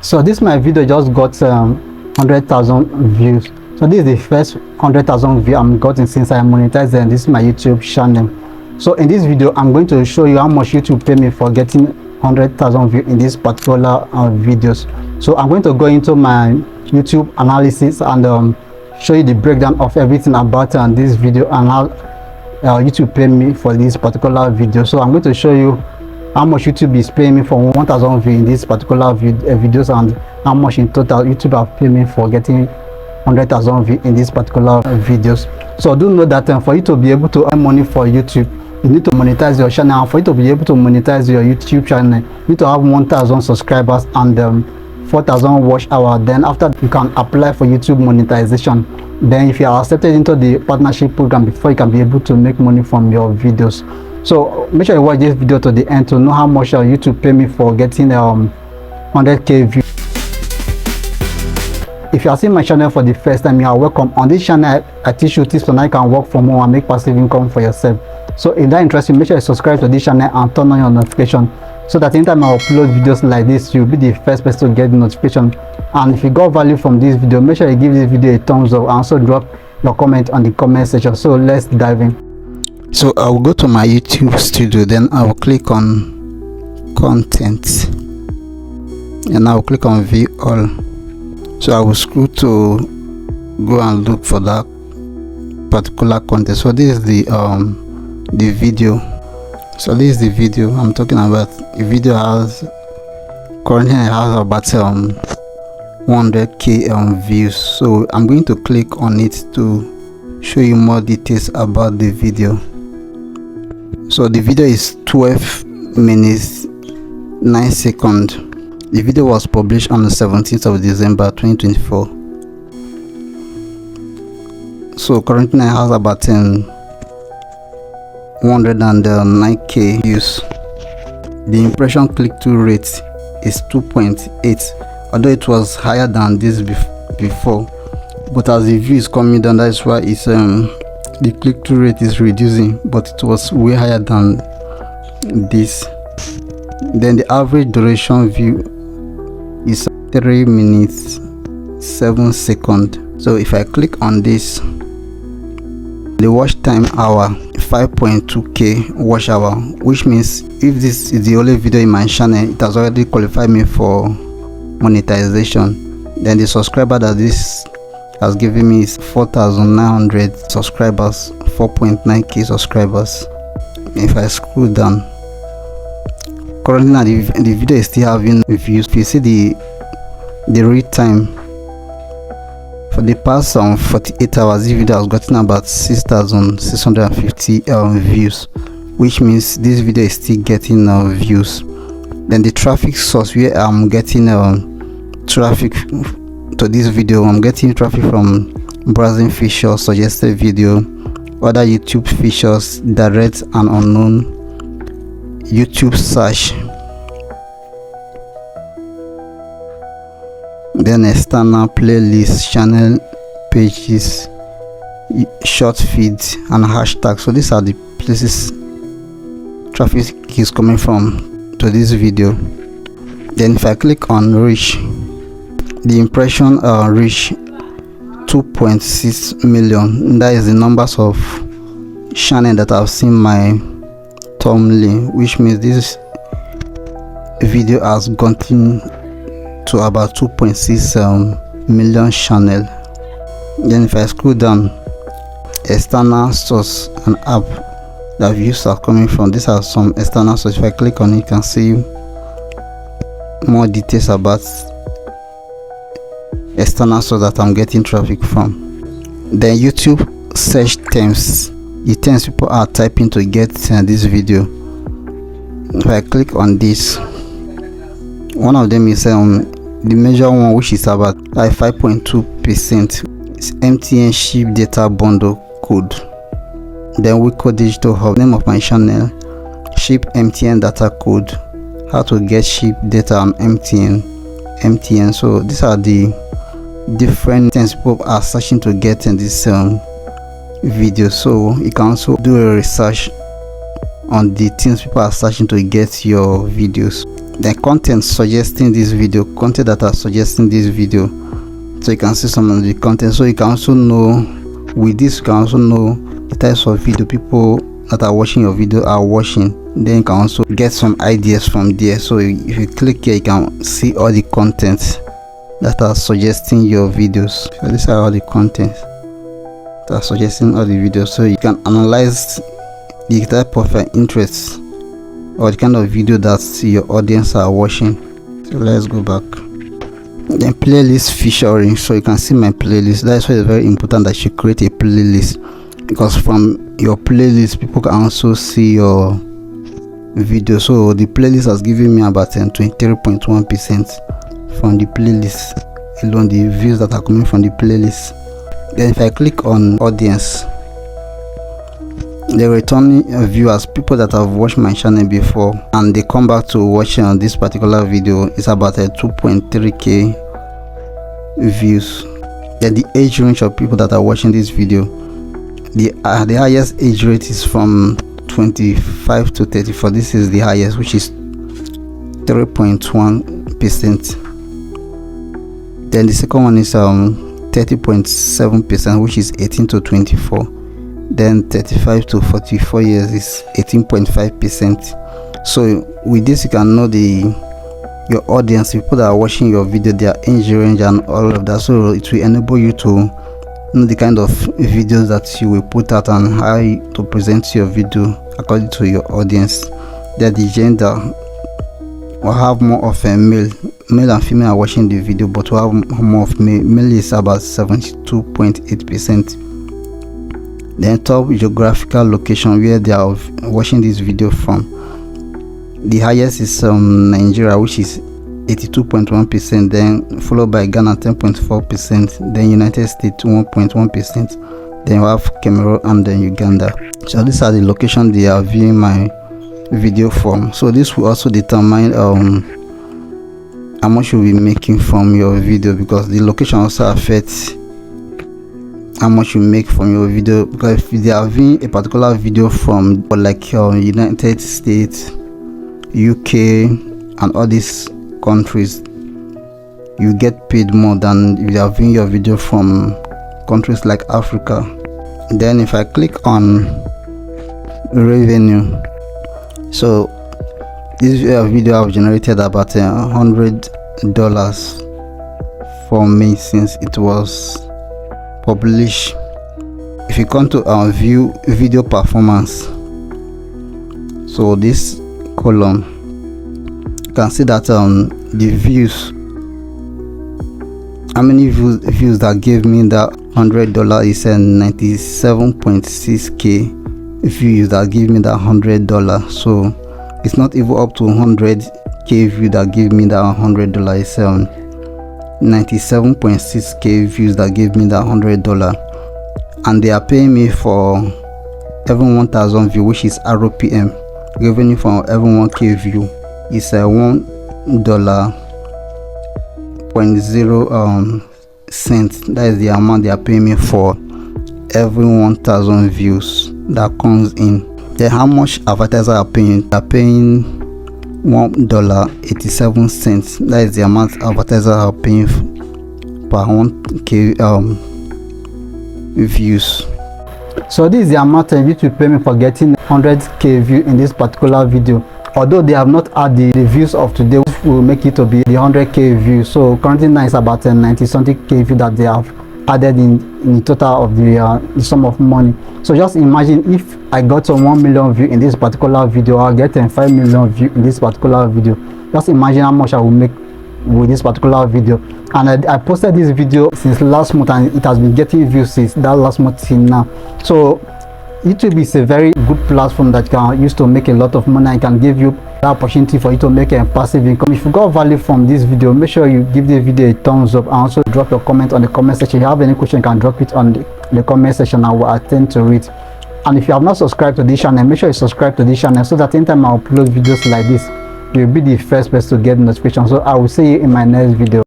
So this my video just got 100,000 views. So this is the first 100,000 view I'm gotten since I monetized, and this is my YouTube channel. So in this video I'm going to show you how much YouTube pay me for getting 100,000 views in this particular videos. So I'm going to go into my YouTube analysis and show you the breakdown of everything about this video and how YouTube pay me for this particular video. So I'm going to show you how much YouTube is paying me for 1,000 views in this particular videos, and how much in total YouTube have paid me for getting 100,000 views in this particular videos. So do know that for you to be able to earn money for YouTube, you need to monetize your channel. For you to be able to monetize your YouTube channel, you need to have 1,000 subscribers and 4,000 watch hours. Then after, you can apply for YouTube monetization. Then if you are accepted into the partnership program, before you can be able to make money from your videos. So make sure you watch this video to the end to know how much YouTube pay me for getting 100k views. If you are seeing my channel for the first time, you are welcome. On this channel I teach you tips on how you can work from home and make passive income for yourself. So if that interests you, make sure you subscribe to this channel and turn on your notification, so that anytime I upload videos like this, you'll be the first person to get the notification. And if you got value from this video, make sure you give this video a thumbs up and also drop your comment on the comment section. So let's dive in. So I will go to my YouTube studio, then I will click on content and I will click on view all. So I will scroll to go and look for that particular content. So this is the video. So this is the video I'm talking about. The video currently has about 100k views. So I'm going to click on it to show you more details about the video. So the video is 12 minutes 9 seconds. The video was published on the 17th of December 2024. So currently it has about 109k views. The impression click-through rate is 2.8, although it was higher than this before, but as the view is coming down, that's why it's the click-through rate is reducing, but it was way higher than this. Then the average duration view is 3 minutes 7 seconds. So if I click on this, the watch time hour 5.2k watch hour, which means if this is the only video in my channel, it has already qualified me for monetization. Then the subscriber that this has given me is 4,900 subscribers, 4.9k subscribers. If I scroll down, currently the video is still having views. If you see the read time for the past 48 hours, this video has gotten about 6,650 views, which means this video is still getting views. Then the traffic source, where I'm getting traffic to this video, I'm getting traffic from browsing features, suggested video, other YouTube features, direct and unknown, YouTube search, then external playlist, channel pages, short feeds and hashtags. So these are the places traffic is coming from to this video. Then if I click on reach, the impression reach 2.6 million. That is the numbers of channel that have seen my thumbnail, which means this video has gotten to about 2.6 million channel. Then if I scroll down, external source and app that views are coming from, these are some external source. If I click on it, you can see more details about external source that I'm getting traffic from. Then YouTube search terms, the terms people are typing to get this video. If I click on this, one of them is the major one, which is about 5.2%. It's MTN ship data bundle code. Then Wiko Digital Hub, name of my channel, ship MTN data code, how to get ship data on MTN. So these are the different things people are searching to get in this video. So you can also do a research on the things people are searching to get your videos. The content suggesting this video, content that are suggesting this video, so you can see some of the content. So you can also know, with this you can also know the types of video people that are watching your video are watching. Then you can also get some ideas from there. So if you click here, you can see all the content that are suggesting your videos. So these are all the content that are suggesting all the videos, so you can analyze the type of interest or the kind of video that your audience are watching. So let's go back. Then playlist featuring, so you can see my playlist. That's why it's very important that you create a playlist, because from your playlist people can also see your video. So the playlist has given me about 23.1% from the playlist alone, the views that are coming from the playlist. Then if I click on audience, the returning viewers, people that have watched my channel before and they come back to watching this particular video, is about 2.3k views. Then the age range of people that are watching this video, the highest age rate is from 25 to 34. This is the highest, which is 3.1%. Then the second one is 30.7%, which is 18 to 24. Then 35 to 44 years is 18.5%. So with this you can know your audience, people that are watching your video, their age range and all of that. So it will enable you to know the kind of videos that you will put out and how to present your video according to your audience. That the gender will have more of a male and female are watching the video, but we'll have more of male is about 72.8%. Then top geographical location where they are watching this video from, the highest is Nigeria, which is 82.1%, then followed by Ghana 10.4%, then United States 1.1%, then we have Cameroon and then Uganda. So these are the locations they are viewing my video from. So this will also determine how much you'll be making from your video, because the location also affects how much you make from your video. Because if they are viewing a particular video from like United States, UK and all these countries, you get paid more than if they are viewing your video from countries like Africa. Then if I click on revenue, so this video I've generated about $100 for me since it was published. If you come to view video performance, so this column, you can see that the views, how many views that gave me that $100 is 97.6k views that give me that $100. So it's not even up to 100k view that give me that $100. It's 97.6k views that gave me that $100, and they are paying me for every 1,000 view, which is RPM. Revenue from every 1k view is $1.0 cent. That is the amount they are paying me for every 1,000 views that comes in. Then how much advertisers are paying? They are paying $1.87. That is the amount advertisers are paying per 1k views. So this is the amount YouTube pay me for getting 100k view in this particular video. Although they have not had the views of today, which will make it to be the 100k view. So currently now it's about 90 something k view that they have added in the total of the sum of money. So just imagine if I got 1 million view in this particular video, I'll get 5 million view in this particular video. Just imagine how much I will make with this particular video. And I posted this video since last month, and it has been getting views since that last month till now. So YouTube is a very good platform that can use to make a lot of money and can give you the opportunity for you to make a passive income. If you got value from this video, make sure you give the video a thumbs up, and also drop your comment on the comment section. If you have any question, you can drop it on the comment section. I will attend to it. And if you have not subscribed to this channel, make sure you subscribe to this channel so that anytime I upload videos like this, you'll be the first person to get notification. So I will see you in my next video.